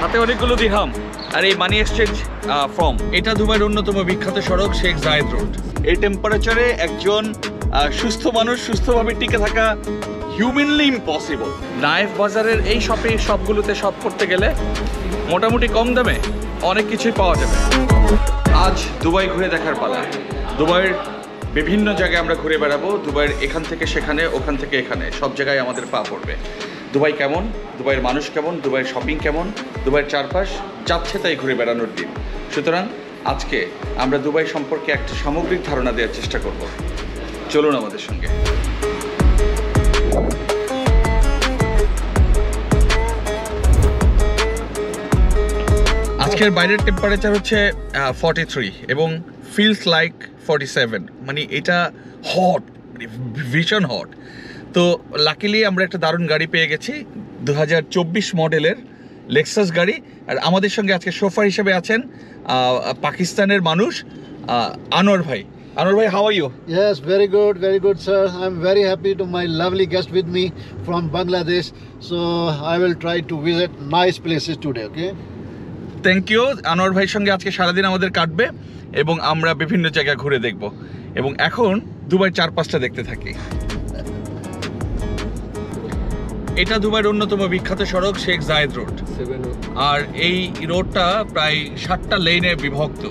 হাতে অনেকগুলো দিরহাম আর এই মানি এক্সচেঞ্জ ফর্ম। এটা দুবাইয়ের অন্যতম বিখ্যাত সড়ক শেখ জায়েদ রোড। এই টেম্পারেচারে একজন সুস্থ মানুষ সুস্থভাবে টিকে থাকা হিউম্যানলি ইম্পসিবল। নায়েফ বাজারের এই শপগুলোতে শপ করতে গেলে মোটামুটি কম দামে অনেক কিছুই পাওয়া যাবে। আজ দুবাই ঘুরে দেখার পালা। দুবাইয়ের বিভিন্ন জায়গায় আমরা ঘুরে বেড়াবো। দুবাইয়ের এখান থেকে সেখানে, ওখান থেকে এখানে, সব জায়গায় আমাদের পা পড়বে। দুবাই কেমন, দুবাইয়ের মানুষ কেমন, দুবাইয়ের শপিং কেমন, দুবাইয়ের চারপাশ যাচ্ছে তাই ঘুরে বেড়ানোর দিন। সুতরাং আজকে আমরা দুবাই সম্পর্কে একটা সামগ্রিক ধারণা দেওয়ার চেষ্টা করব। চলুন আমাদের সঙ্গে। আজকের বাইরের টেম্পারেচার হচ্ছে 43 এবং ফিলস লাইক 47। মানে এটা হট, ভীষণ হট। তো লাকিলি আমরা একটা দারুণ গাড়ি পেয়ে গেছি, 2024 মডেলের লেক্সাস গাড়ি। আর আমাদের সঙ্গে আজকে শোফার হিসেবে আছেন পাকিস্তানের মানুষ আনোয়ার ভাই। Anwar bhai, how are you? Yes, very good, sir. I'm very happy to my lovely guest with me from Bangladesh. So I will try to visit nice places today, okay? Thank you. Anwar ভাইয়ের সঙ্গে আজকে সারাদিন আমাদের কাটবে এবং আমরা বিভিন্ন জায়গা ঘুরে দেখব এবং এখন দুবাই চারপাশটা দেখতে থাকি। এটা দুবাইয়ের অন্যতম বিখ্যাত সড়ক শেখ জায়েদ রোড। আর এই রোডটা প্রায় 7টা লেনে বিভক্ত।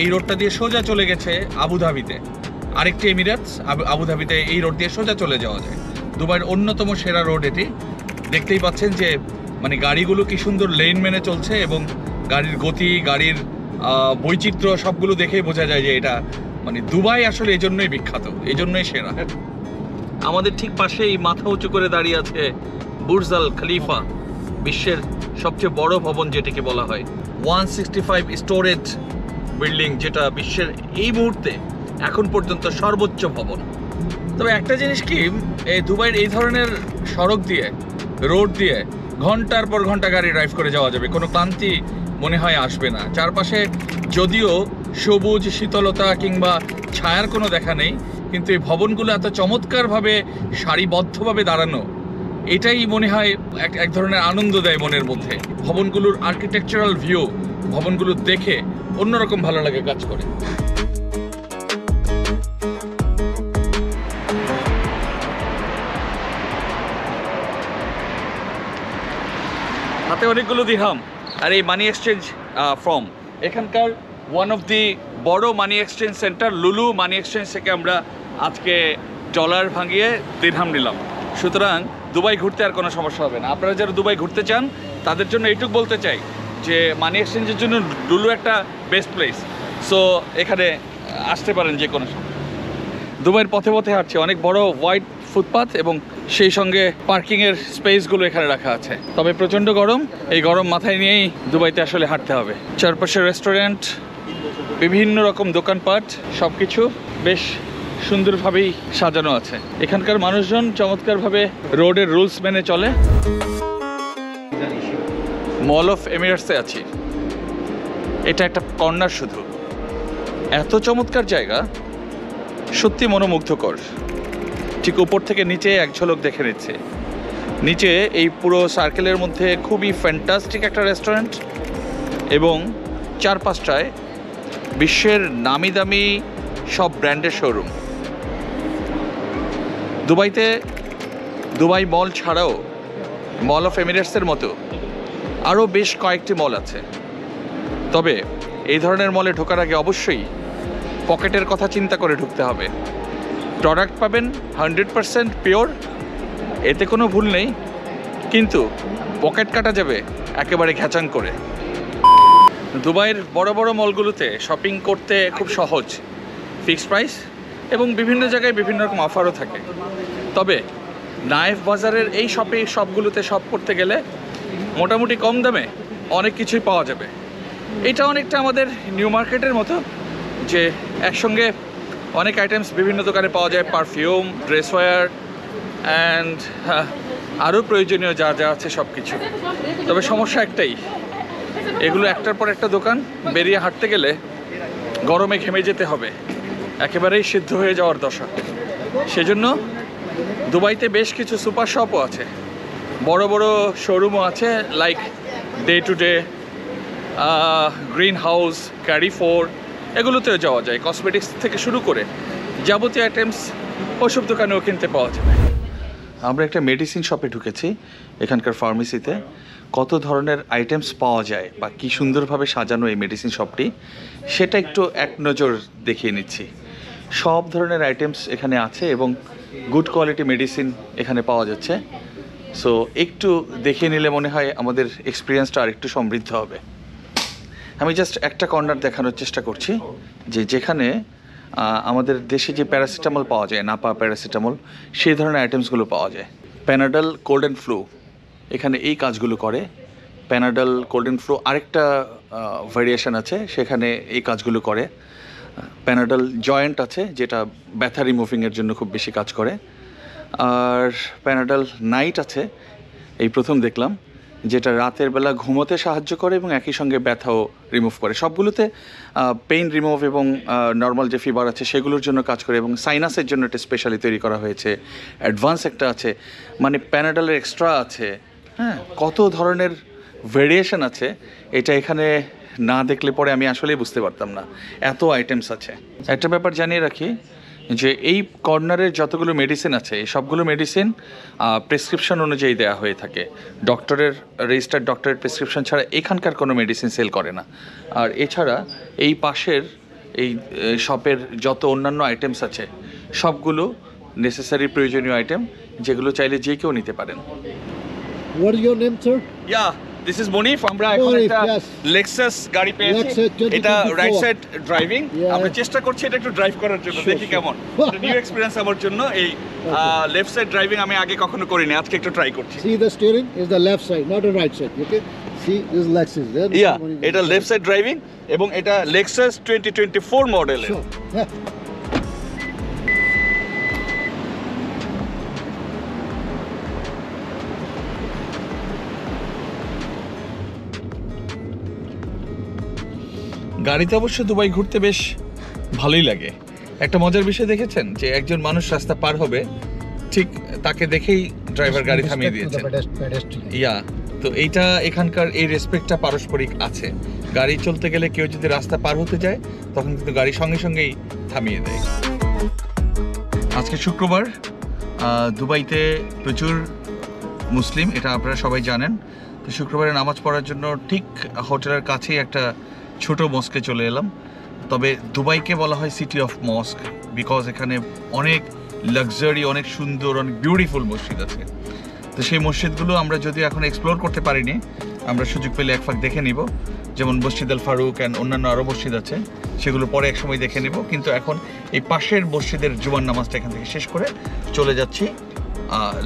এই রোডটা দিয়ে সোজা চলে গেছে আবুধাবিতে, আরেকটি এমিরেটস। আবুধাবিতে এই রোড দিয়ে সোজা চলে যাওয়া যায়। দুবাইয়ের অন্যতম সেরা রোড এটি। দেখতেই পাচ্ছেন যে মানে গাড়িগুলো কি সুন্দর লেন মেনে চলছে এবং গাড়ির গতি, গাড়ির বৈচিত্র্য সবগুলো দেখেই বোঝা যায় যে এটা মানে দুবাই আসলে এই জন্যই বিখ্যাত, এই জন্যই সেরা। আমাদের ঠিক পাশেই মাথা উঁচু করে দাঁড়িয়ে আছে বুর্জ আল খলিফা, বিশ্বের সবচেয়ে বড় ভবন যেটিকে বলা হয়। 165 স্টোরেজ বিল্ডিং, যেটা বিশ্বের এই মুহূর্তে এখন পর্যন্ত সর্বোচ্চ ভবন। তবে একটা জিনিস কি, এই দুবাইয়ের এই ধরনের সড়ক দিয়ে, রোড দিয়ে ঘন্টার পর ঘন্টা গাড়ি ড্রাইভ করে যাওয়া যাবে, কোনো ক্লান্তি মনে হয় আসবে না। চারপাশে যদিও সবুজ, শীতলতা কিংবা ছায়ার কোনো দেখা নেই, কিন্তু এই ভবনগুলো এত চমৎকারভাবে সারিবদ্ধভাবে দাঁড়ানো, এটাই মনে হয় এক ধরনের আনন্দ দেয় মনের মধ্যে। ভবনগুলোর আর্কিটেকচারাল ভিউ, ভবনগুলো দেখে অন্যরকম ভালো লাগে কাজ করে। হাতে অনেকগুলো দিরহাম আর এই মানি এক্সচেঞ্জ ফর্ম। এখানকার ওয়ান অফ দি বড় মানি এক্সচেঞ্জ সেন্টার লুলু মানি এক্সচেঞ্জ থেকে আমরা আজকে ডলার ভাঙিয়ে দিরহাম নিলাম। সুতরাং দুবাই ঘুরতে আর কোনো সমস্যা হবে না। আপনারা যারা দুবাই ঘুরতে চান তাদের জন্য এইটুকু বলতে চাই যে মানি এক্সচেঞ্জের জন্য লুলু একটা বেস্ট প্লেস। সো এখানে আসতে পারেন যে কোনো সময়। দুবাইয়ের পথে পথে হাঁটছে, অনেক বড় ওয়াইড ফুটপাথ এবং সেই সঙ্গে পার্কিংয়ের স্পেসগুলো এখানে রাখা আছে। তবে প্রচণ্ড গরম, এই গরম মাথায় নিয়েই দুবাইতে আসলে হাঁটতে হবে। চারপাশে রেস্টুরেন্ট, বিভিন্ন রকম দোকানপাট, সব কিছু বেশ সুন্দরভাবেই সাজানো আছে। এখানকার মানুষজন চমৎকারভাবে রোডের রুলস মেনে চলে। মল অফ এমিরেটসে আছি। এটা একটা কর্নার, শুধু এত চমৎকার জায়গা, সত্যি মনোমুগ্ধকর। ঠিক উপর থেকে নিচে এক ঝলক দেখে নিচ্ছে। নিচে এই পুরো সার্কেলের মধ্যে খুবই ফ্যান্টাস্টিক একটা রেস্টুরেন্ট এবং চারপাশটায় বিশ্বের নামি দামি সব ব্র্যান্ডের শোরুম। দুবাইতে দুবাই মল ছাড়াও মল অফ এমিরেটসের মতো আরও বেশ কয়েকটি মল আছে। তবে এই ধরনের মলে ঢোকার আগে অবশ্যই পকেটের কথা চিন্তা করে ঢুকতে হবে। প্রোডাক্ট পাবেন 100% পিওর, এতে কোনো ভুল নেই, কিন্তু পকেট কাটা যাবে একেবারে ঘ্যাচাং করে। দুবাইয়ের বড় বড় মলগুলোতে শপিং করতে খুব সহজ, ফিক্সড প্রাইস এবং বিভিন্ন জায়গায় বিভিন্ন রকম অফারও থাকে। তবে নায়েফ বাজারের এই শপগুলোতে শপ করতে গেলে মোটামুটি কম দামে অনেক কিছুই পাওয়া যাবে। এটা অনেকটা আমাদের নিউ মার্কেটের মতো, যে একসঙ্গে অনেক আইটেমস বিভিন্ন দোকানে পাওয়া যায়, পারফিউম, ড্রেসওয়্যার অ্যান্ড আরও প্রয়োজনীয় যা যা আছে সব কিছু। তবে সমস্যা একটাই, এগুলো একটার পর একটা দোকান, বেরিয়ে হাঁটতে গেলে গরমে ঘেমে যেতে হবে, একেবারেই সিদ্ধ হয়ে যাওয়ার দশা। সেজন্য দুবাইতে বেশ কিছু সুপার শপও আছে, বড় বড় শোরুমও আছে, like Day to Day, Green House, Carrefour, এগুলোতেও যাওয়া যায়। কসমেটিক্স থেকে শুরু করে যাবতীয় আইটেমস ওসব দোকানেও কিনতে পাওয়া যাবে। আমরা একটা মেডিসিন শপে ঢুকেছি, এখানকার ফার্মেসিতে। কত ধরনের আইটেমস পাওয়া যায় বা কী সুন্দরভাবে সাজানো এই মেডিসিন শপটি, সেটা একটু এক নজর দেখিয়ে নিচ্ছি। সব ধরনের আইটেমস এখানে আছে এবং গুড কোয়ালিটি মেডিসিন এখানে পাওয়া যাচ্ছে। সো একটু দেখিয়ে নিলে মনে হয় আমাদের এক্সপিরিয়েন্সটা আর একটু সমৃদ্ধ হবে। আমি জাস্ট একটা কর্নার দেখানোর চেষ্টা করছি, যেখানে আমাদের দেশে যে প্যারাসিটামল পাওয়া যায়, নাপা প্যারাসিটামল, সেই ধরনের আইটেমসগুলো পাওয়া যায়। প্যানাডল কোল্ড অ্যান্ড ফ্লু এখানে এই কাজগুলো করে। প্যানাডল কোল্ড অ্যান্ড ফ্লু আরেকটা ভেরিয়েশন আছে, সেখানে এই কাজগুলো করে। প্যানাডল জয়েন্ট আছে, যেটা ব্যথা রিমুভিংয়ের জন্য খুব বেশি কাজ করে। আর প্যানাডল নাইট আছে, এই প্রথম দেখলাম, যেটা রাতের বেলা ঘুমোতে সাহায্য করে এবং একই সঙ্গে ব্যথাও রিমুভ করে। সবগুলোতে পেইন রিমুভ এবং নর্মাল যে ফিভার আছে সেগুলোর জন্য কাজ করে, এবং সাইনাসের জন্য এটা স্পেশালি তৈরি করা হয়েছে। অ্যাডভান্স একটা আছে, মানে প্যানাডলের এক্সট্রা আছে। হ্যাঁ, কত ধরনের ভেরিয়েশন আছে, এটা এখানে না দেখলে পরে আমি আসলেই বুঝতে পারতাম না, এত আইটেমস আছে। একটা ব্যাপার জানিয়ে রাখি, যে এই কর্নারের যতগুলো মেডিসিন আছে, এই সবগুলো মেডিসিন প্রেসক্রিপশন অনুযায়ী দেওয়া হয়ে থাকে। ডক্টরের রেজিস্টার্ড ডক্টরের প্রেসক্রিপশন ছাড়া এখানকার কোনো মেডিসিন সেল করে না। আর এছাড়া এই পাশের এই শপের যত অন্যান্য আইটেমস আছে, সবগুলো নেসেসারি প্রয়োজনীয় আইটেম, যেগুলো চাইলে যে কেউ নিতে পারেন। What is your name, sir? Yeah, this is Munif. আমরা এখন একটা Lexus গাড়ি পেয়েছি, এটা রাইট সাইড ড্রাইভিং। আমরা চেষ্টা করছি এটা একটু ড্রাইভ করার জন্য, দেখি কেমন। নিউ এক্সপেরিয়েন্স আমার জন্য। এই লেফট সাইড ড্রাইভিং আমি আগে কখনো করিনি, আজকে একটু ট্রাই করছি। See, the steering is the left side, not the right side. Okay? See, this is Lexus. Yeah, এটা লেফট সাইড ড্রাইভিং এবং এটা Lexus 2024 মডেলের। Sure. Yeah. গাড়িতে অবশ্য দুবাই ঘুরতে বেশ ভালোই লাগে। একটা মজার বিষয় দেখেছেন, যে একজন মানুষ রাস্তা পার হবে, ঠিক তাকে দেখেই ড্রাইভার গাড়ি থামিয়ে দিয়েছেন। ইয়া, তো এইটা এখানকার এই রেসপেক্টটা পারস্পরিক আছে। গাড়ি চলতে গেলে কেউ যদি রাস্তা পার হতে যায়, তখন কিন্তু গাড়ি সঙ্গে সঙ্গেই থামিয়ে দেয়। আজকে শুক্রবার, দুবাইতে প্রচুর মুসলিম, এটা আপনারা সবাই জানেন। তো শুক্রবারে নামাজ পড়ার জন্য ঠিক হোটেলের কাছেই একটা ছোট মস্কে চলে এলাম। তবে দুবাইকে বলা হয় সিটি অফ মস্ক, বিকজ এখানে অনেক লাক্সারি, অনেক সুন্দর, অনেক বিউটিফুল মসজিদ আছে। তো সেই মসজিদগুলো আমরা যদি এখন এক্সপ্লোর করতে পারিনি, আমরা সুযোগ পেলে এক ফাঁক দেখে নিব। যেমন মসজিদ আল ফারুক অ্যান্ড অন্যান্য আরও মসজিদ আছে, সেগুলো পরে এক সময় দেখে নেব। কিন্তু এখন এই পাশের মসজিদের জুমার নামাজটা এখান থেকে শেষ করে চলে যাচ্ছি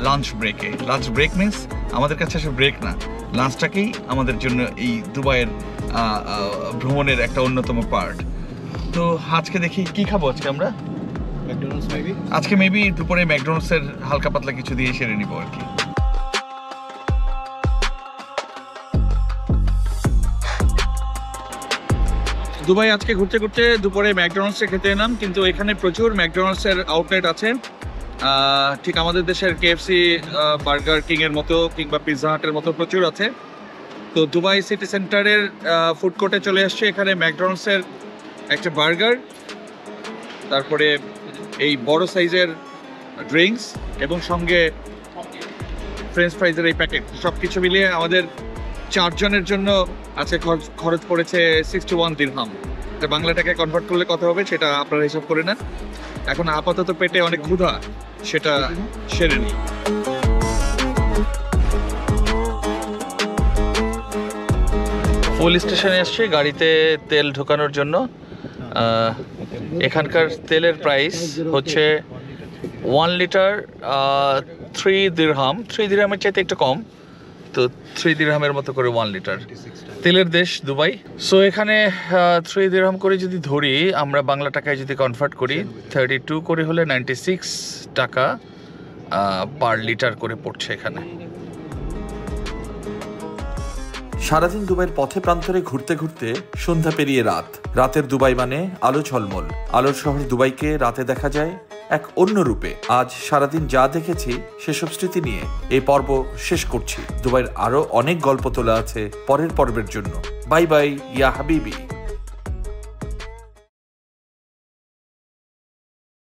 লাঞ্চ ব্রেকে। লাঞ্চ ব্রেক মিনস আমাদের কাছে আসলে ব্রেক না, লাঞ্চটাকেই আমাদের জন্য এই দুবাইয়ের ভ্রমণের একটা অন্যতম পার্ট। তো আজকে দেখি কি খাবো আজকে আমরা। ম্যাকডোনাল্ডস মেবি, আজকে মেবি দুপুরে ম্যাকডোনাল্ডসের হালকা পাতলা কিছু দিয়ে সেরে নিব আর কি। দুবাই আজকে ঘুরতে ঘুরতে দুপুরে ম্যাকডোনাল্ডসে খেতে এলাম, কিন্তু এখানে প্রচুর ম্যাকডোনাল্ডসের আউটলেট আছে। ঠিক আমাদের দেশের কেএফসি, বার্গার কিং এর মতো কিংবা পিৎজা হাটের মতো প্রচুর আছে। তো দুবাই সিটি সেন্টারের ফুড কোর্টে চলে আসছে। এখানে ম্যাকডোনাল্ডসের একটা বার্গার, তারপরে এই বড় সাইজের ড্রিঙ্কস এবং সঙ্গে ফ্রেঞ্চ ফ্রাইজের এই প্যাকেট, সব কিছু মিলিয়ে আমাদের 4 জনের জন্য আজকে খরচ পড়েছে 61 দিরহাম। এটা বাংলা টাকায় কনভার্ট করলে কত হবে সেটা আপনারা হিসাব করে নেন। এখন আপাতত পেটে অনেক ক্ষুধা, সেটা সেরে নিই। ফুল স্টেশনে আসছে গাড়িতে তেল ঢোকানোর জন্য। এখানকার তেলের প্রাইস হচ্ছে 1 লিটার 3 দিরহাম। 3 দিরহামের চাইতে একটু কম, তো 3 দিরহামের মতো করে 1 লিটার। তেলের দেশ দুবাই। সো এখানে 3 দিরহাম করে যদি ধরি, আমরা বাংলা টাকায় যদি কনভার্ট করি, 32 করে হলে 96 টাকা পার লিটার করে পড়ছে এখানে। সারাদিন দুবাইয়ের পথে প্রান্তরে ঘুরতে ঘুরতে সন্ধ্যা পেরিয়ে রাত। রাতের দুবাই মানে আলো ঝলমল। আলোর শহর দুবাইকে রাতে দেখা যায় এক অন্য রূপে। আজ সারাদিন যা দেখেছি সেসব স্মৃতি নিয়ে এই পর্ব শেষ করছি। দুবাইয়ের আরো অনেক গল্প তোলা আছে পরের পর্বের জন্য। বাই বাই ইয়া হাবিবি।